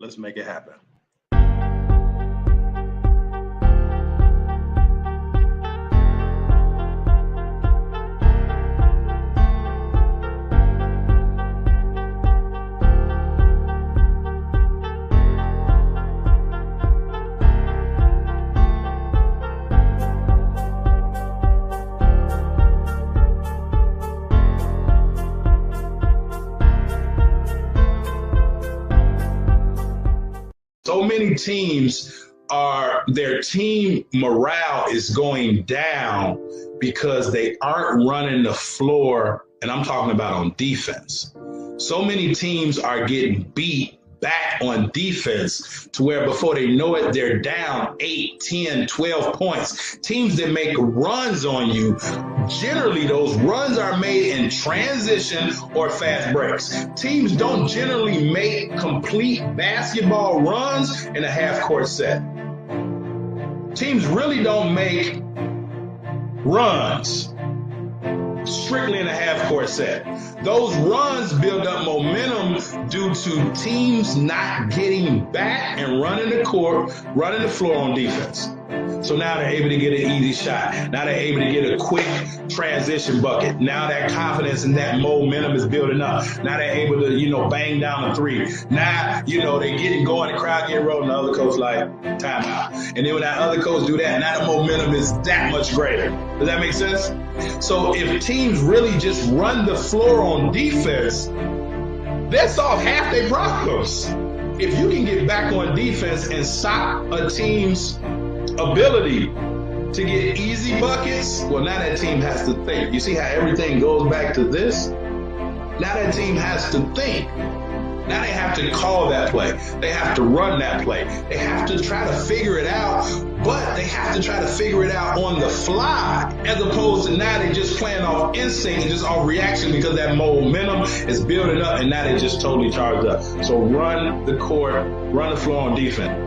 Let's make it happen. So many teams their team morale is going down because they aren't running the floor, and I'm talking about on defense. So many teams are getting beat back on defense to where before they know it, they're down 8, 10, 12 points. Teams that make runs on you, generally those runs are made in transition or fast breaks. Teams don't generally make complete basketball runs in a half-court set. Teams really don't make runs strictly in a half-court set. Those runs build up momentum due to teams not getting back and running the court, running the floor on defense. So now they're able to get an easy shot. Now they're able to get a quick transition bucket. Now that confidence and that momentum is building up. Now they're able to, bang down a three. Now, they get going, the crowd get rolling, the other coach like, timeout. And then when that other coach do that, now the momentum is that much greater. Does that make sense? So if teams really just run the floor on defense, they'll solve half their problems. If you can get back on defense and stop a team's ability to get easy buckets, well, now that team has to think. You see how everything goes back to this? Now that team has to think. Now they have to call that play. They have to run that play. They have to try to figure it out, but they have to try to figure it out on the fly, as opposed to now they just playing off instinct and just off reaction because that momentum is building up and now they just totally charged up. So run the court, run the floor on defense.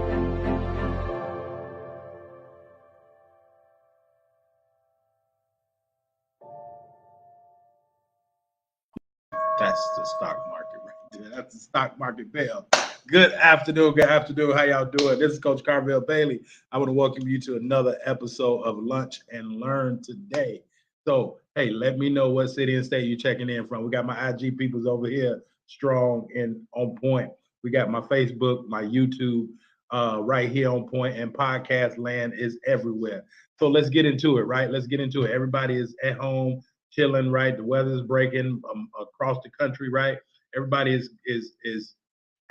That's the stock market right there. That's the stock market bell. Good afternoon. How y'all doing? This is Coach Carvel Bailey. I want to welcome you to another episode of Lunch and Learn today. So, hey, let me know what city and state you're checking in from. We got my IG peoples over here, strong and on point. We got my Facebook, my YouTube right here on point, and podcast land is everywhere. So let's get into it, right? Let's get into it. Everybody is at home, chilling, right? The weather's breaking across the country, right? Everybody is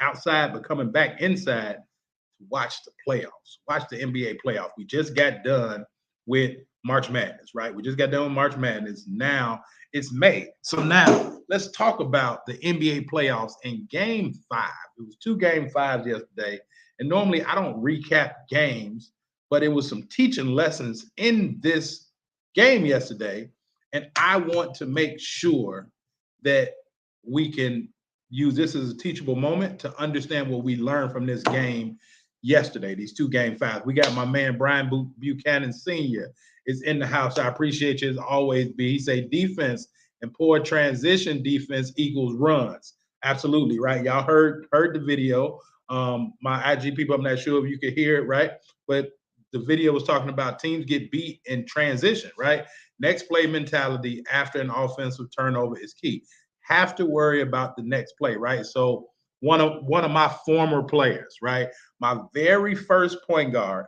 outside, but coming back inside to watch the playoffs, watch the NBA playoffs. We just got done with March Madness, right? We just got done with March Madness. Now it's May. So now let's talk about the NBA playoffs in Game 5. It was 2 Game 5s yesterday. And normally I don't recap games, but it was some teaching lessons in this game yesterday. And I want to make sure that we can use this as a teachable moment to understand what we learned from this game yesterday, these 2 Game 5s. We got my man, Brian Buchanan Sr. is in the house. I appreciate you as always, B. He say defense and poor transition defense equals runs. Absolutely, right? Y'all heard the video. My IG people, I'm not sure if you could hear it, right? But the video was talking about teams get beat in transition, right? Next play mentality after an offensive turnover is key. Have to worry about the next play, right? So one of my former players, right? My very first point guard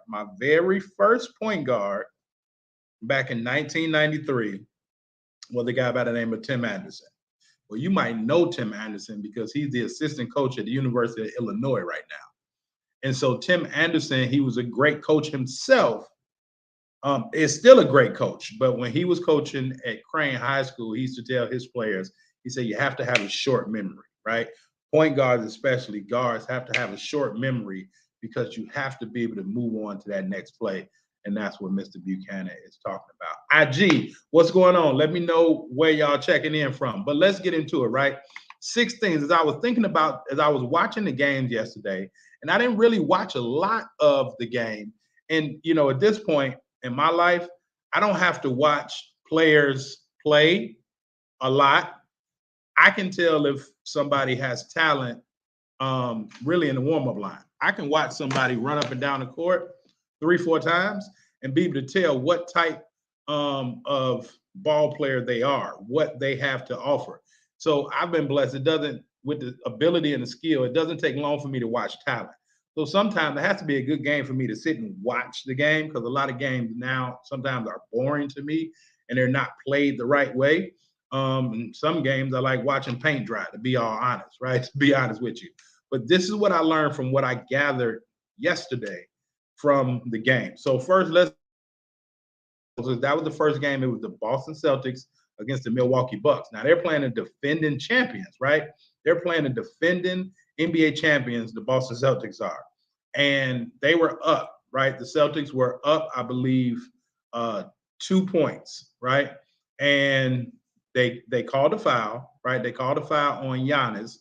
back in 1993 was a guy by the name of Tim Anderson. Well, you might know Tim Anderson because he's the assistant coach at the University of Illinois right now. And so Tim Anderson, he was a great coach himself. Is still a great coach, but when he was coaching at Crane High School, he used to tell his players, he said, you have to have a short memory, right? Point guards, especially guards, have to have a short memory because you have to be able to move on to that next play. And that's what Mr. Buchanan is talking about. IG, what's going on? Let me know where y'all checking in from. But let's get into it, right? 6 things as I was thinking about, as I was watching the games yesterday, and I didn't really watch a lot of the game. And, at this point in my life, I don't have to watch players play a lot. I can tell if somebody has talent really in the warm-up line. I can watch somebody run up and down the court 3-4 times and be able to tell what type of ball player they are, what they have to offer. So I've been blessed. It doesn't, with the ability and the skill, it doesn't take long for me to watch talent. So sometimes it has to be a good game for me to sit and watch the game, because a lot of games now sometimes are boring to me and they're not played the right way. And some games I like watching paint dry, to be all honest, right? To be honest with you. But this is what I learned from what I gathered yesterday from the game. So first, that was the first game. It was the Boston Celtics against the Milwaukee Bucks. Now they're playing the defending champions, right? They're playing the defending NBA champions, the Boston Celtics are. And they were up, right? The Celtics were up, I believe, 2 points, right? And they called a foul, right? They called a foul on Giannis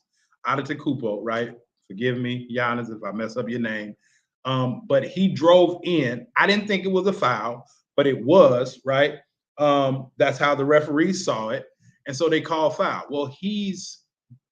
Antetokounmpo, right? Forgive me, Giannis, if I mess up your name. But he drove in. I didn't think it was a foul, but it was, right? That's how the referees saw it. And so they called foul. Well, he's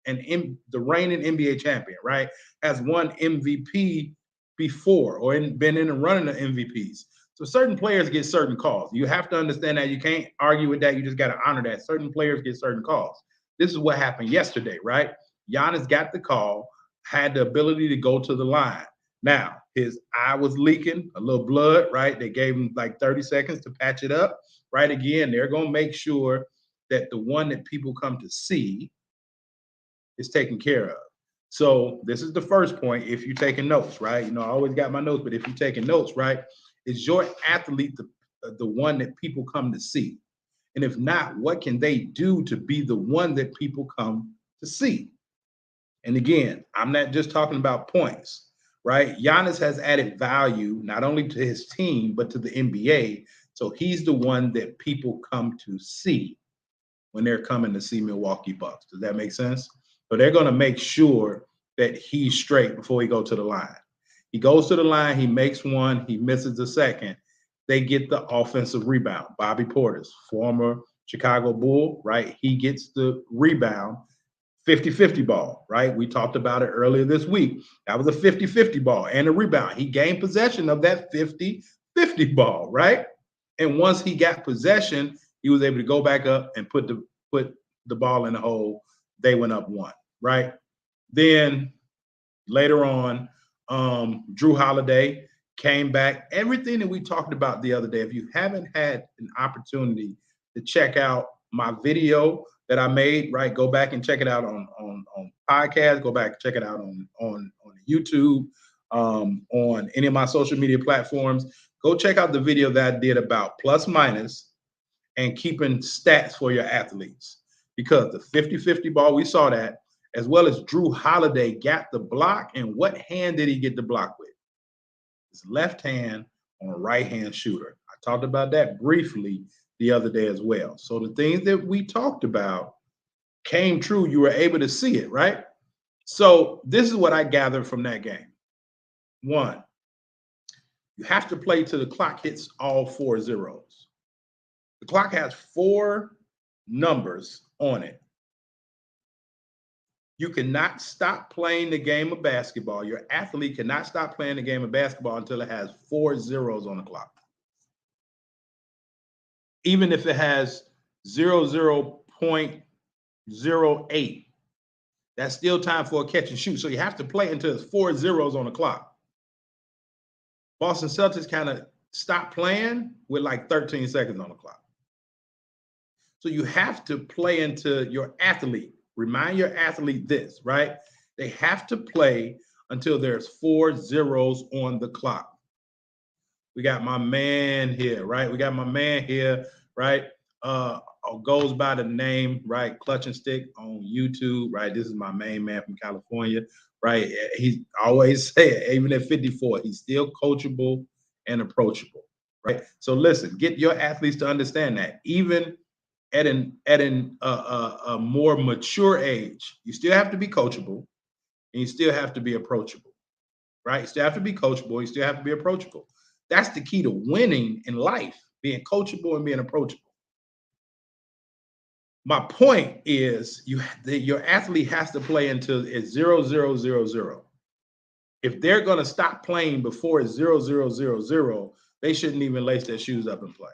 the reigning NBA champion, right? Has won MVP before, or been in the running of MVPs. So certain players get certain calls. You have to understand that. You can't argue with that. You just got to honor that. Certain players get certain calls. This is what happened yesterday, right? Giannis got the call, had the ability to go to the line. Now, his eye was leaking, a little blood, right? They gave him like 30 seconds to patch it up, right? Again, they're going to make sure that the one that people come to see is taken care of. So this is the first point. If you're taking notes, right? You know, I always got my notes, but if you're taking notes, right, is your athlete the one that people come to see? And if not, what can they do to be the one that people come to see? And again, I'm not just talking about points, right? Giannis has added value not only to his team, but to the NBA. So he's the one that people come to see when they're coming to see Milwaukee Bucks. Does that make sense? So they're going to make sure that he's straight before he goes to the line. He goes to the line, he makes one, he misses the second. They get the offensive rebound. Bobby Portis, former Chicago Bull, right? He gets the rebound. 50-50 ball, right? We talked about it earlier this week. That was a 50-50 ball and a rebound. He gained possession of that 50-50 ball, right? And once he got possession, he was able to go back up and put the ball in the hole. They went up one, right? Then later on, Drew Holiday came back. Everything that we talked about the other day, if you haven't had an opportunity to check out my video that I made, right, go back and check it out on podcast. Go back and check it out on YouTube, on any of my social media platforms. Go check out the video that I did about plus minus and keeping stats for your athletes. Because the 50-50 ball, we saw that, as well as Drew Holiday got the block. And what hand did he get the block with? His left hand on a right-hand shooter. I talked about that briefly the other day as well. So the things that we talked about came true. You were able to see it, right? So this is what I gathered from that game. One, you have to play till the clock hits all 4 zeros. The clock has 4 numbers on it. You cannot stop playing the game of basketball. Your athlete cannot stop playing the game of basketball until it has 4 zeros on the clock. Even if it has 0.08, that's still time for a catch and shoot. So you have to play until it's 4 zeros on the clock. Boston Celtics kind of stopped playing with like 13 seconds on the clock. So you have to play into your athlete. Remind your athlete this, right? They have to play until there's 4 zeros on the clock. We got my man here, right? We got my man here, right? Goes by the name, right? Clutch and Stick on YouTube, right? This is my main man from California, right? He's always said, even at 54, he's still coachable and approachable, right? So listen, get your athletes to understand that even at a more mature age, you still have to be coachable and you still have to be approachable, right? You still have to be coachable, you still have to be approachable. That's the key to winning in life, being coachable and being approachable. My point is your athlete has to play until it's 0-0-0-0. If they're going to stop playing before it's 0-0-0-0, they shouldn't even lace their shoes up and play.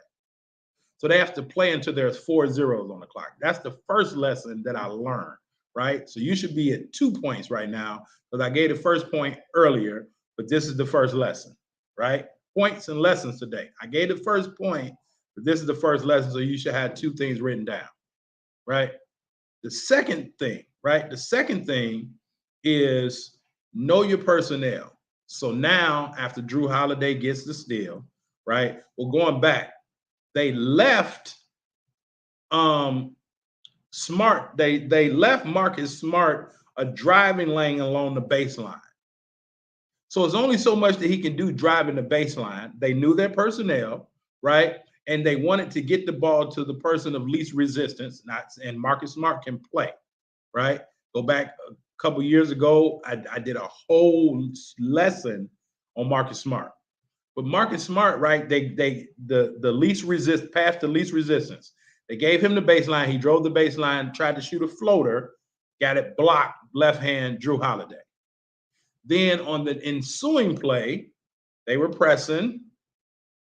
So they have to play until there's 4 zeros on the clock. That's the first lesson that I learned, right? So you should be at 2 points right now because I gave the first point earlier, but this is the first lesson, right? Points and lessons today. I gave the first point, but this is the first lesson, so you should have 2 things written down, right? The second thing, right? The second thing is know your personnel. So now, after Drew Holiday gets the steal, right? Well, going back, they left Smart. They left Marcus Smart a driving lane along the baseline. So it's only so much that he can do driving the baseline. They knew their personnel, right? And they wanted to get the ball to the person of least resistance. And Marcus Smart can play, right? Go back a couple years ago, I did a whole lesson on Marcus Smart. But Marcus Smart, right? The least resist past the least resistance. They gave him the baseline. He drove the baseline, tried to shoot a floater, got it blocked, left hand, Drew Holiday. Then on the ensuing play, they were pressing,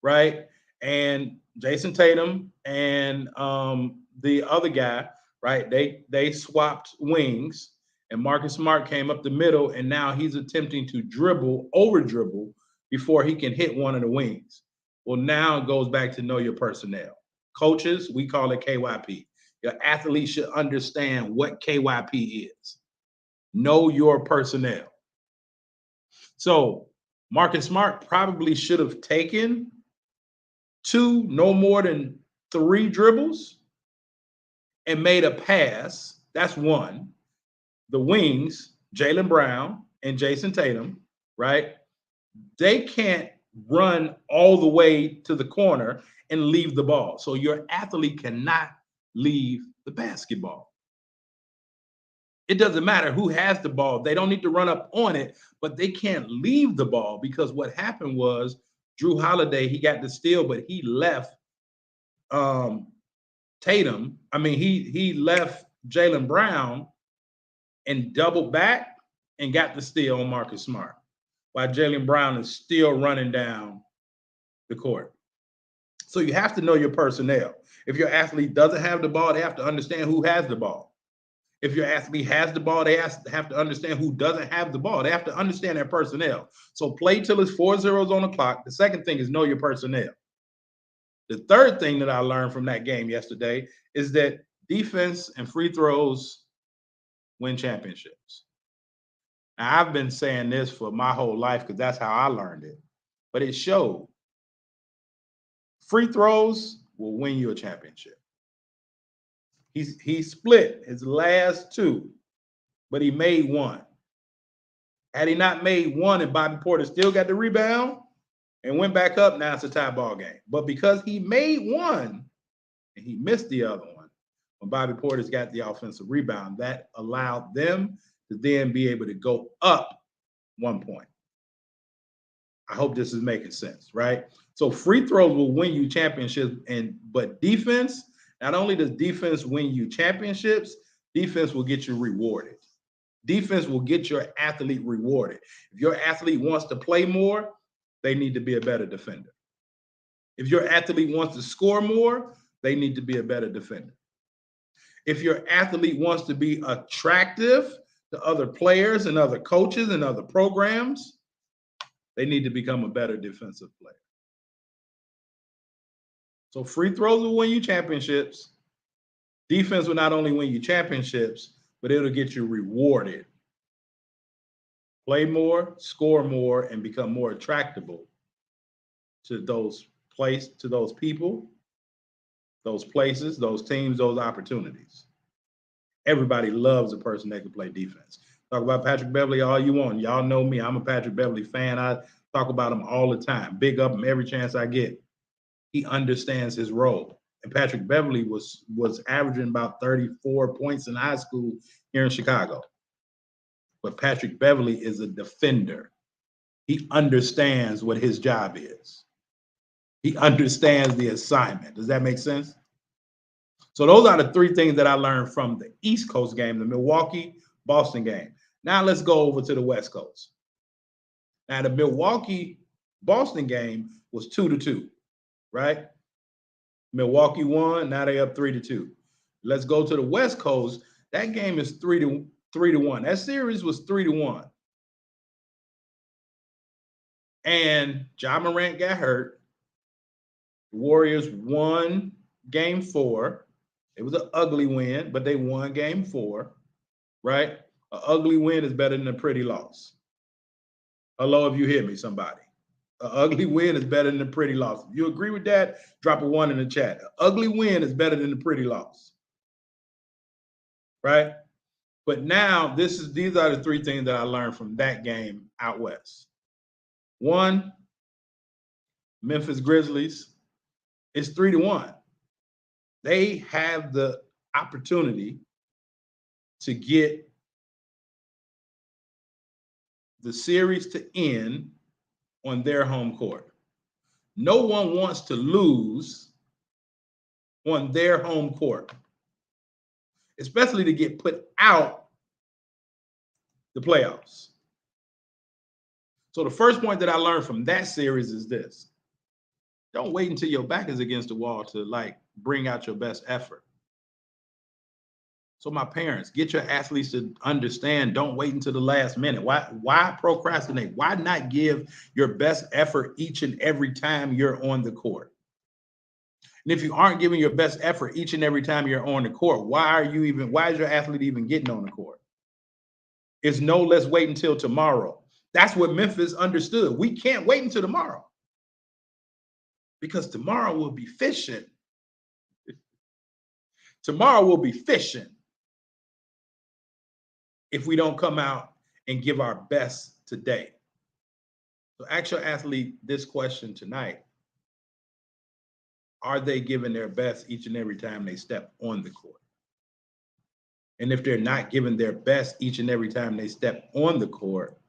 right? And Jason Tatum and the other guy, right? They swapped wings, and Marcus Smart came up the middle, and now he's attempting to over dribble before he can hit one of the wings. Well, now it goes back to know your personnel. Coaches, we call it KYP. Your athlete should understand what KYP is. Know your personnel. So Marcus Smart probably should have taken 2, no more than 3 dribbles and made a pass. That's one. The wings, Jaylen Brown and Jason Tatum, right? They can't run all the way to the corner and leave the ball. So your athlete cannot leave the basketball. It doesn't matter who has the ball. They don't need to run up on it, but they can't leave the ball because what happened was Drew Holiday, he got the steal, but he left Tatum. I mean, he left Jaylen Brown and doubled back and got the steal on Marcus Smart, while Jaylen Brown is still running down the court. So you have to know your personnel. If your athlete doesn't have the ball, they have to understand who has the ball. If your athlete has the ball, they have to understand who doesn't have the ball. They have to understand their personnel. So play till it's 4 zeros on the clock. The second thing is know your personnel. The third thing that I learned from that game yesterday is that defense and free throws win championships. Now, I've been saying this for my whole life because that's how I learned it, but it showed. Free throws will win you a championship. He split his last 2, but he made 1. Had he not made 1 and Bobby Portis still got the rebound and went back up, now it's a tie ball game. But because he made 1 and he missed the other one, when Bobby Portis got the offensive rebound, that allowed them to then be able to go up 1 point. I hope this is making sense, right? So free throws will win you championships, but defense, not only does defense win you championships, defense will get you rewarded. Defense will get your athlete rewarded. If your athlete wants to play more, they need to be a better defender. If your athlete wants to score more, they need to be a better defender. If your athlete wants to be attractive to other players and other coaches and other programs, they need to become a better defensive player. So free throws will win you championships. Defense will not only win you championships, but it'll get you rewarded. Play more, score more, and become more attractable to those people, those places, those teams, those opportunities. Everybody loves a person that can play defense. Talk about Patrick Beverley all you want. Y'all know me. I'm a Patrick Beverley fan. I talk about him all the time. Big up him every chance I get. He understands his role. And Patrick Beverley was averaging about 34 points in high school here in Chicago. But Patrick Beverley is a defender. He understands what his job is. He understands the assignment. Does that make sense? So those are the three things that I learned from the East Coast game, the Milwaukee-Boston game. Now let's go over to the West Coast. Now the Milwaukee-Boston game was 2-2, right? Milwaukee won. Now they up 3-2. Let's go to the West Coast. That game is 3-1. That series was 3-1. And Ja Morant got hurt. The Warriors won game 4. It was an ugly win, but they won game 4, right? An ugly win is better than a pretty loss. Hello, if you hear me, somebody. An ugly win is better than a pretty loss. If you agree with that, drop a 1 in the chat. An ugly win is better than a pretty loss, right? But now these are the three things that I learned from that game out west. 1, Memphis Grizzlies is 3-1. They have the opportunity to get the series to end on their home court. No one wants to lose on their home court, especially to get put out the playoffs. So the first point that I learned from that series is this: don't wait until your back is against the wall to bring out your best effort. So my parents, get your athletes to understand, don't wait until the last minute. Why procrastinate? Why not give your best effort each and every time you're on the court? And if you aren't giving your best effort each and every time you're on the court, why is your athlete even getting on the court? It's no, let's wait until tomorrow. That's what Memphis understood. We can't wait until tomorrow, because tomorrow will be fishing. Tomorrow will be fishing if we don't come out and give our best today. So ask your athlete this question tonight: are they giving their best each and every time they step on the court? And if they're not giving their best each and every time they step on the court,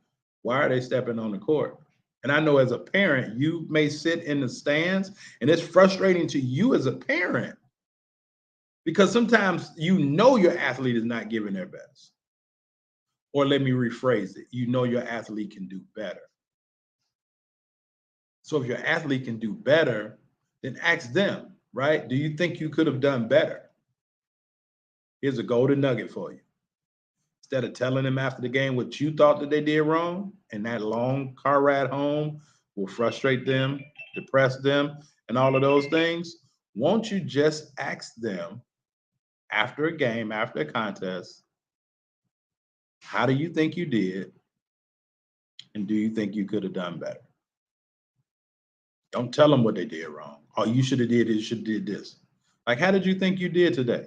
why are they stepping on the court? And I know as a parent, you may sit in the stands and it's frustrating to you as a parent, because sometimes you know your athlete is not giving their best. Or let me rephrase it: you know your athlete can do better. So if your athlete can do better, then ask them, right? Do you think you could have done better? Here's a golden nugget for you. Instead of telling them after the game what you thought that they did wrong, and that long car ride home will frustrate them, depress them, and all of those things, won't you just ask them after a game, after a contest, how do you think you did? And do you think you could have done better? Don't tell them what they did wrong. Oh, you should have did this, you should have did this. Like, how did you think you did today?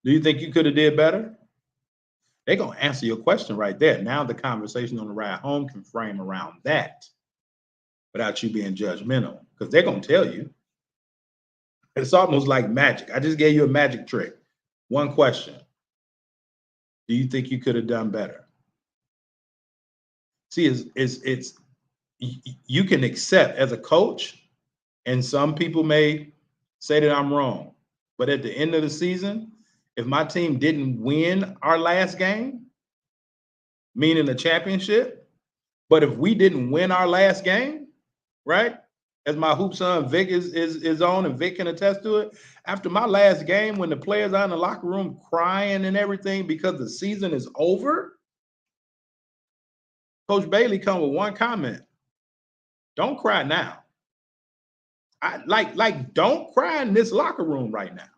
Do you think you could have did better? They're going to answer your question right there. Now the conversation on the ride home can frame around that without you being judgmental, because they're going to tell you. It's almost like magic. I just gave you a magic trick. One question: do you think you could have done better? See, it's you can accept as a coach, and some people may say that I'm wrong, but at the end of the season, if my team didn't win our last game, meaning the championship, but if we didn't win our last game, right? As my hoop son Vic is on, and Vic can attest to it. After my last game, when the players are in the locker room crying and everything because the season is over, Coach Bailey come with one comment: don't cry now. Don't cry in this locker room right now.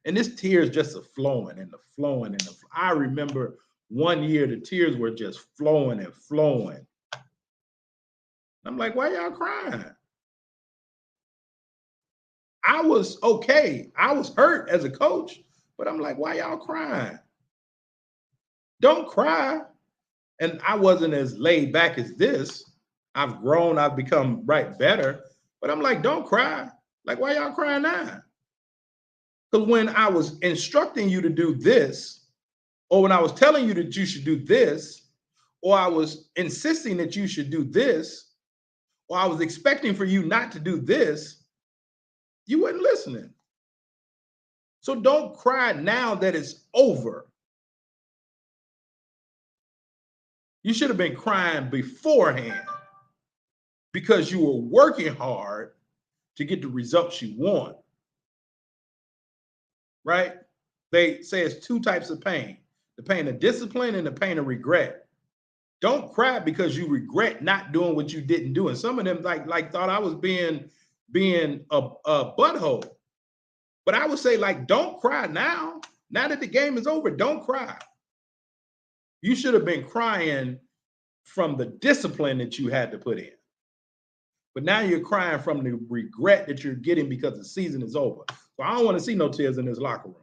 And this tears just are flowing and flowing. I remember one year the tears were just flowing and flowing. I'm like, why y'all crying? I was okay. I was hurt as a coach, but I'm like, why y'all crying? Don't cry. And I wasn't as laid back as this. I've grown, I've become better. But I'm like, don't cry. Like, why y'all crying now? Because when I was instructing you to do this, or when I was telling you that you should do this, or I was insisting that you should do this, or I was expecting for you not to do this, you weren't listening. So don't cry now that it's over. You should have been crying beforehand because you were working hard to get the results you want. Right? They say it's two types of pain: the pain of discipline and the pain of regret. Don't cry because you regret not doing what you didn't do. And some of them like thought I was being a butthole. But I would say, like, don't cry now. Now that the game is over, don't cry. You should have been crying from the discipline that you had to put in. But now you're crying from the regret that you're getting because the season is over. So I don't want to see no tears in this locker room.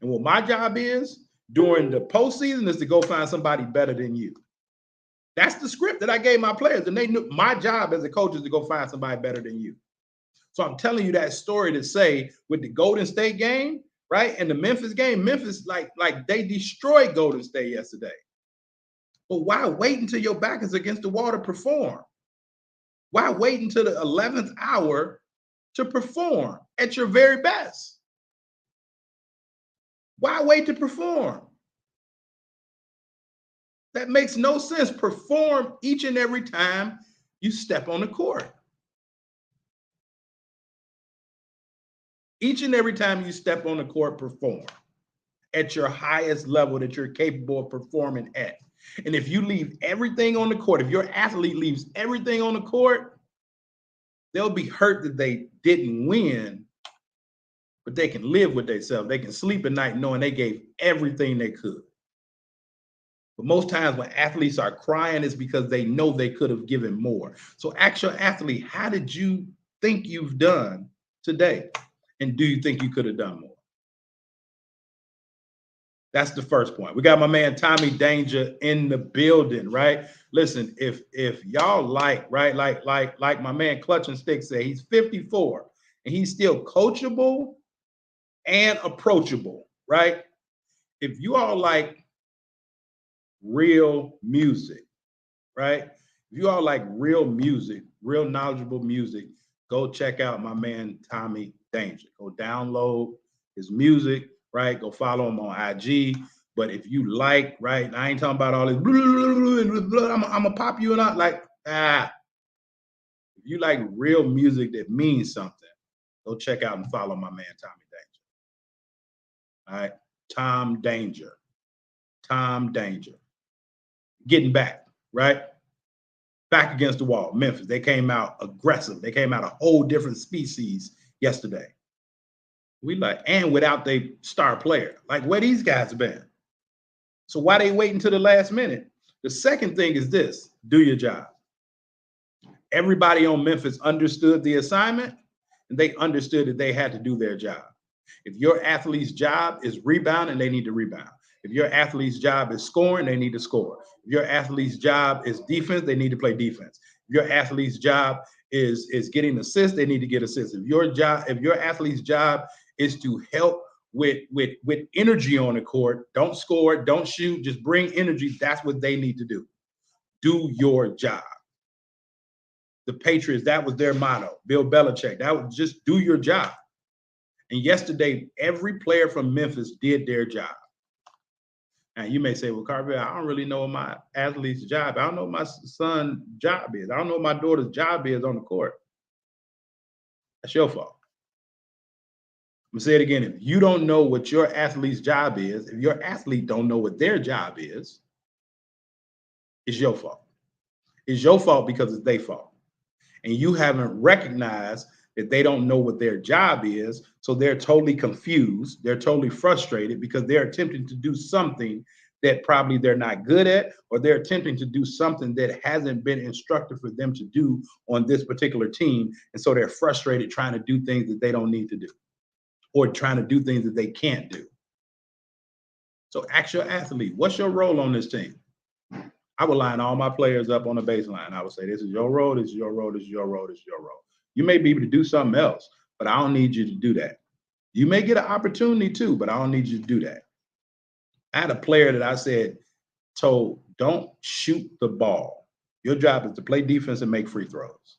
And what my job is during the postseason is to go find somebody better than you. That's the script that I gave my players. And they knew my job as a coach is to go find somebody better than you. So I'm telling you that story to say with the Golden State game, right? And the Memphis game, Memphis, like they destroyed Golden State yesterday. But why wait until your back is against the wall to perform? Why wait until the 11th hour to perform at your very best? Why wait to perform? That makes no sense. Perform each and every time you step on the court. Each and every time you step on the court, perform at your highest level that you're capable of performing at. And if you leave everything on the court, if your athlete leaves everything on the court, they'll be hurt that they didn't win, but they can live with themselves. They can sleep at night knowing they gave everything they could. But most times when athletes are crying, it's because they know they could have given more. So ask your athlete, how did you think you've done today? And do you think you could have done more? That's the first point. We got my man Tommy Danger in the building, right? Listen, if y'all like, right, like my man Clutch and Stick said, he's 54 and he's still coachable and approachable, right? If you all like real music, right? If you all like real music, real knowledgeable music, go check out my man Tommy Danger. Go download his music, right? Go follow him on IG. But if you like, right, I ain't talking about all this, I'm gonna pop you and out like, if you like real music that means something, go check out and follow my man Tommy Danger. All right, Tom Danger. Getting back, right? Back against the wall. Memphis, they came out aggressive. They came out a whole different species yesterday. And without their star player, like where these guys been. So why they waiting until the last minute? The second thing is this: do your job. Everybody on Memphis understood the assignment, and they understood that they had to do their job. If your athlete's job is rebounding, they need to rebound. If your athlete's job is scoring, they need to score. If your athlete's job is defense, they need to play defense. If your athlete's job is getting assists, they need to get assists. If your athlete's job is to help with energy on the court, don't score, don't shoot, just bring energy. That's what they need to do. Do your job. The Patriots, that was their motto. Bill Belichick, that was just do your job. And yesterday, every player from Memphis did their job. Now, you may say, well, Carville, I don't really know what my athlete's job. I don't know what my son's job is. I don't know what my daughter's job is on the court. That's your fault. I'm gonna say it again. If you don't know what your athlete's job is, if your athlete don't know what their job is, it's your fault. It's your fault because it's their fault. And you haven't recognized that they don't know what their job is. So they're totally confused. They're totally frustrated because they're attempting to do something that probably they're not good at, or they're attempting to do something that hasn't been instructed for them to do on this particular team. And so they're frustrated trying to do things that they don't need to do, or trying to do things that they can't do. So ask your athlete, what's your role on this team? I would line all my players up on the baseline. I would say, this is your role, this is your role, this is your role, this is your role. You may be able to do something else, but I don't need you to do that. You may get an opportunity too, but I don't need you to do that. I had a player that I told, don't shoot the ball. Your job is to play defense and make free throws.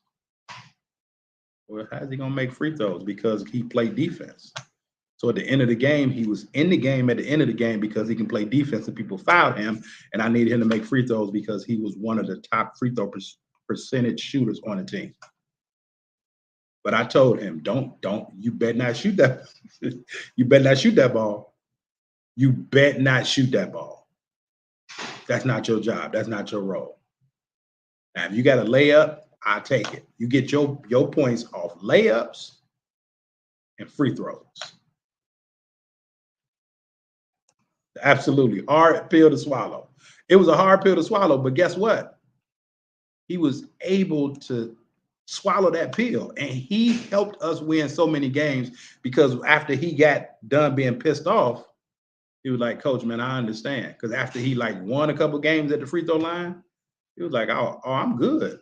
Well, how's he going to make free throws? Because he played defense. So at the end of the game, he was in the game at the end of the game because he can play defense and people fouled him. And I needed him to make free throws because he was one of the top free throw percentage shooters on the team. But I told him, you better not shoot that. You better not shoot that ball. You better not shoot that ball. That's not your job. That's not your role. Now, if you got a layup, I'll take it. You get your points off layups and free throws. Absolutely. Hard pill to swallow. It was a hard pill to swallow, but guess what? He was able to swallow that pill, and he helped us win so many games because after he got done being pissed off, he was like, Coach, man, I understand. Because after he like won a couple games at the free throw line, he was like, oh, I'm good.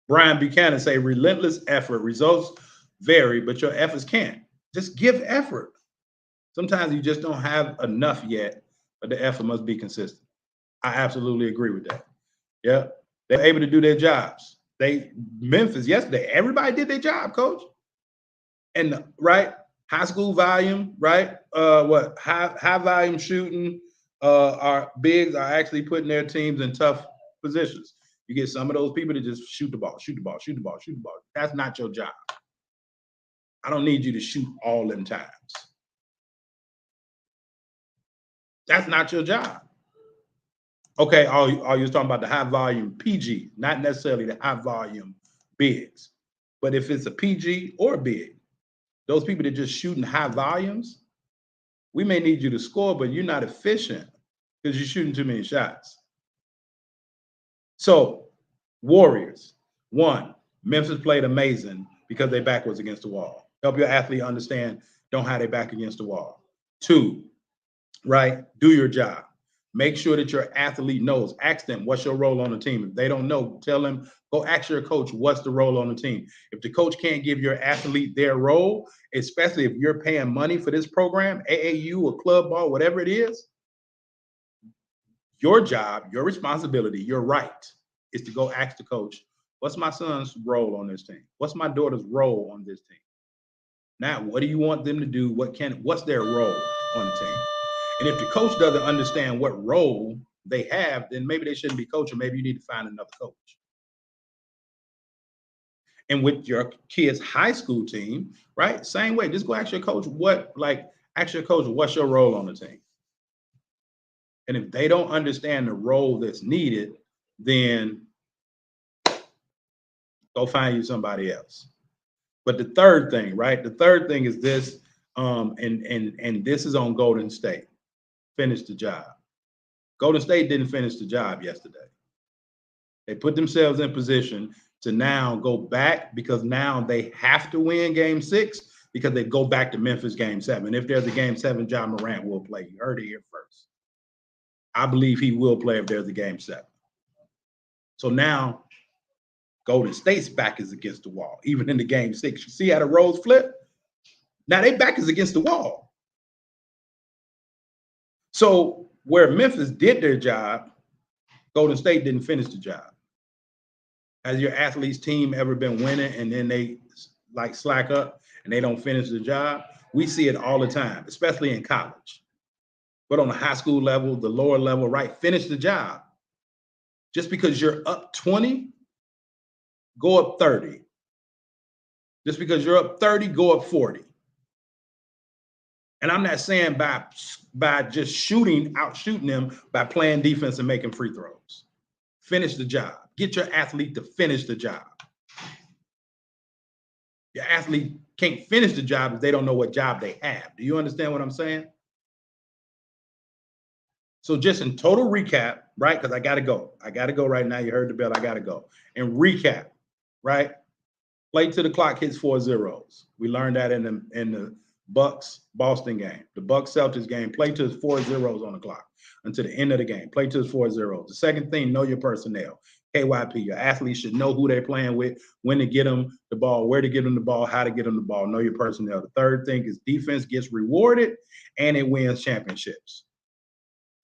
Brian Buchanan say, relentless effort. Results vary, but your efforts can't. Just give effort. Sometimes you just don't have enough yet, but the effort must be consistent. I absolutely agree with that. Yeah, they're able to do their jobs. Memphis yesterday, everybody did their job, Coach. And right, high school volume, right? High volume shooting. Our bigs are actually putting their teams in tough positions. You get some of those people to just shoot the ball. That's not your job. I don't need you to shoot all them times. That's not your job. Okay, all you was talking about the high volume PG, not necessarily the high volume bigs. But if it's a PG or a big, those people that just shooting high volumes, we may need you to score, but you're not efficient because you're shooting too many shots. So, Warriors, 1, Memphis played amazing because their back was against the wall. Help your athlete understand, don't have their back against the wall. 2, right, do your job. Make sure that your athlete knows. Ask them, what's your role on the team? If they don't know, tell them, go ask your coach, what's the role on the team? If the coach can't give your athlete their role, especially if you're paying money for this program, AAU or club ball, whatever it is, your job, your responsibility, your right is to go ask the coach, what's my son's role on this team? What's my daughter's role on this team? Now, what do you want them to do? What's their role on the team? And if the coach doesn't understand what role they have, then maybe they shouldn't be coaching. Maybe you need to find another coach. And with your kids' high school team, right? Same way. Just go ask your coach what's your role on the team? And if they don't understand the role that's needed, then go find you somebody else. But the third thing, right? The third thing is this, and this is on Golden State. Finish the job. Golden State didn't finish the job yesterday. They put themselves in position to now go back because now they have to win game 6 because they go back to Memphis game 7. If there's a game 7, Ja Morant will play. You heard it here first. I believe he will play if there's a game 7. So now Golden State's back is against the wall, even in the game 6. You see how the roles flip? Now they back is against the wall. So where Memphis did their job, Golden State didn't finish the job. Has your athlete's team ever been winning and then they like slack up and they don't finish the job? We see it all the time, especially in college. But on the high school level, the lower level, right? Finish the job. Just because you're up 20, go up 30. Just because you're up 30, go up 40. And I'm not saying by just shooting them by playing defense and making free throws. Finish the job. Get your athlete to finish the job. Your athlete can't finish the job if they don't know what job they have. Do you understand what I'm saying? So just in total recap, right? Because I got to go. I got to go right now. You heard the bell. I got to go. And recap, right? Play till the clock hits 4 zeros. We learned that in the Bucks-Boston game. The Bucks-Celtics game, play till it's 4 zeros on the clock until the end of the game. Play till it's 4 zeros. The second thing, know your personnel. KYP, your athletes should know who they're playing with, when to get them the ball, where to get them the ball, how to get them the ball. Know your personnel. The third thing is defense gets rewarded and it wins championships.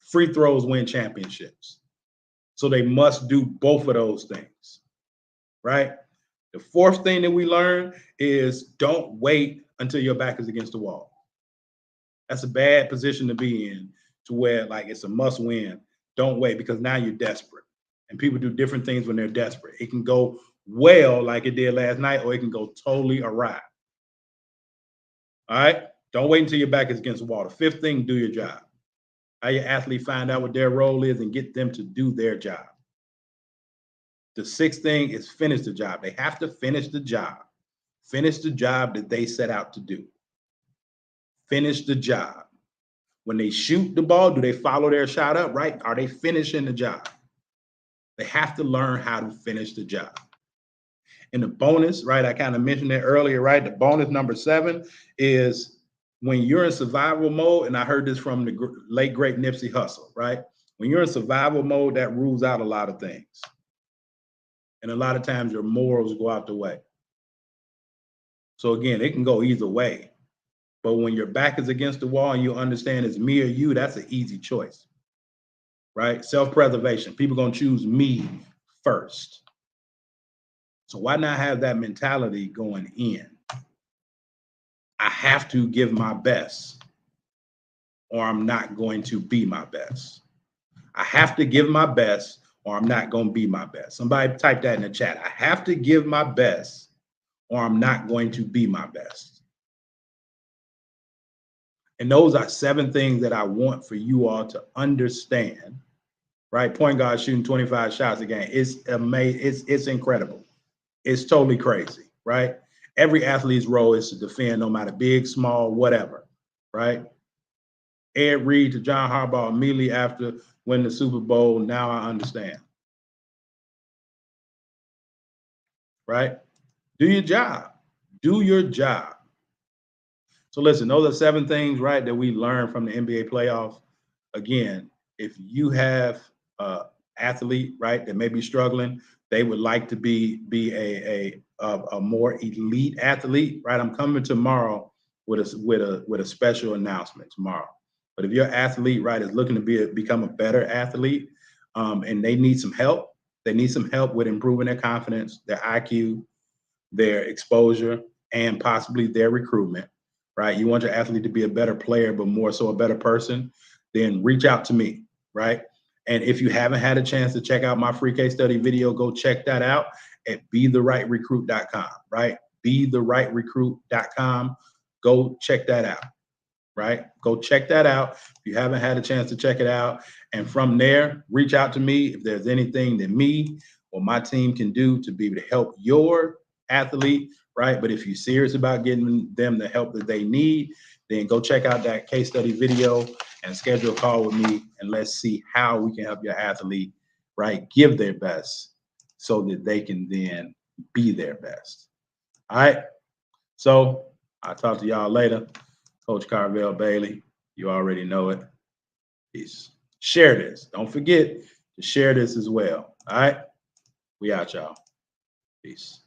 Free throws win championships. So they must do both of those things, right? The fourth thing that we learn is don't wait until your back is against the wall. That's a bad position to be in, to where like it's a must win. Don't wait, because now you're desperate. And people do different things when they're desperate. It can go well like it did last night, or it can go totally awry. All right? Don't wait until your back is against the wall. The fifth thing, do your job. How your athlete find out what their role is and get them to do their job. The sixth thing is finish the job. They have to finish the job. Finish the job that they set out to do. Finish the job. When they shoot the ball, do they follow their shot up, right? Are they finishing the job? They have to learn how to finish the job. And the bonus, right, I kind of mentioned it earlier, right? The bonus number 7 is when you're in survival mode, and I heard this from the late, great Nipsey Hussle, right? When you're in survival mode, that rules out a lot of things. And a lot of times your morals go out the way. So again, it can go either way. But when your back is against the wall and you understand it's me or you, that's an easy choice, right? Self-preservation. People are going to choose me first. So why not have that mentality going in? I have to give my best, or I'm not going to be my best. I have to give my best, or I'm not going to be my best. Somebody type that in the chat. I have to give my best, or I'm not going to be my best. And those are 7 things that I want for you all to understand, right? Point guard shooting 25 shots a game. It's amazing. It's incredible. It's totally crazy, right? Every athlete's role is to defend, no matter big, small, whatever, right? Ed Reed to John Harbaugh immediately after winning the Super Bowl. Now I understand, right? Do your job. Do your job. So listen, those are 7 things, right, that we learned from the NBA playoffs. Again, if you have an athlete, right, that may be struggling, they would like to be a more elite athlete, right? I'm coming tomorrow with a special announcement tomorrow. But if your athlete, right, is looking to become a better athlete, and they need some help, with improving their confidence, their IQ, their exposure, and possibly their recruitment, right? You want your athlete to be a better player, but more so a better person, then reach out to me, right? And if you haven't had a chance to check out my free case study video, go check that out at BeTheRightRecruit.com, right? BeTheRightRecruit.com. Go check that out, right? Go check that out if you haven't had a chance to check it out. And from there, reach out to me if there's anything that me or my team can do to be able to help your athlete, right? But if you're serious about getting them the help that they need, then go check out that case study video and schedule a call with me, and let's see how we can help your athlete, right, give their best so that they can then be their best. All right. So I'll talk to y'all later. Coach Carvel Bailey, you already know it. Peace. Share this. Don't forget to share this as well. All right. We out, y'all. Peace.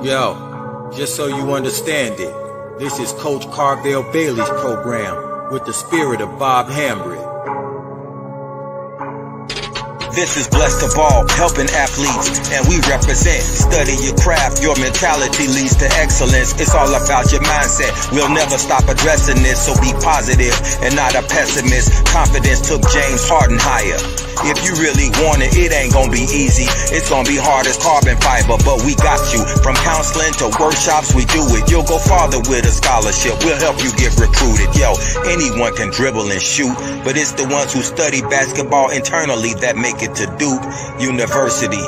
Yo, just so you understand it, this is Coach Carvel Bailey's program with the spirit of Bob Hambry. This is Blessed to Ball, helping athletes, and we represent. Study your craft, your mentality leads to excellence. It's all about your mindset. We'll never stop addressing this, so be positive and not a pessimist. Confidence took James Harden higher. If you really want it, it ain't gonna be easy. It's gonna be hard as carbon fiber, but we got you. From counseling to workshops, we do it. You'll go farther with a scholarship. We'll help you get recruited. Yo, anyone can dribble and shoot, but it's the ones who study basketball internally that make it to Duke University.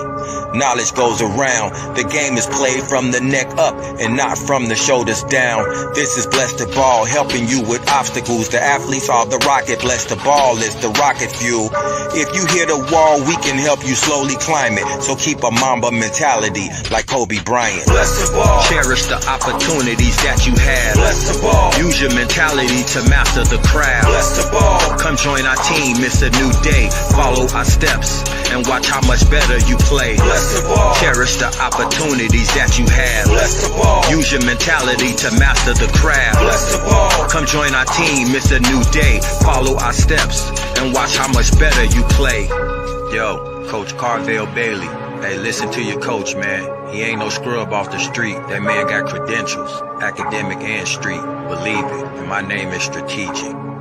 Knowledge goes around. The game is played from the neck up and not from the shoulders down. This is Blessed to Ball, helping you with obstacles. The athletes are the rocket. Blessed to Ball is the rocket fuel. If you hit a wall, we can help you slowly climb it. So keep a Mamba mentality like Kobe Bryant. Blessed to Ball. Cherish the opportunities that you have. Blessed to Ball. Use your mentality to master the craft. Blessed to Ball. Come join our team. It's a new day. Follow our steps and watch how much better you play. Blessed to Ball. Cherish the opportunities that you have. Blessed to Ball. Use your mentality to master the craft. Blessed to Ball. Come join our team. It's a new day. Follow our steps and watch how much better you play. Yo, Coach Carvel Bailey. Hey, listen to your coach, man. He ain't no scrub off the street. That man got credentials, academic and street. Believe it, and my name is strategic.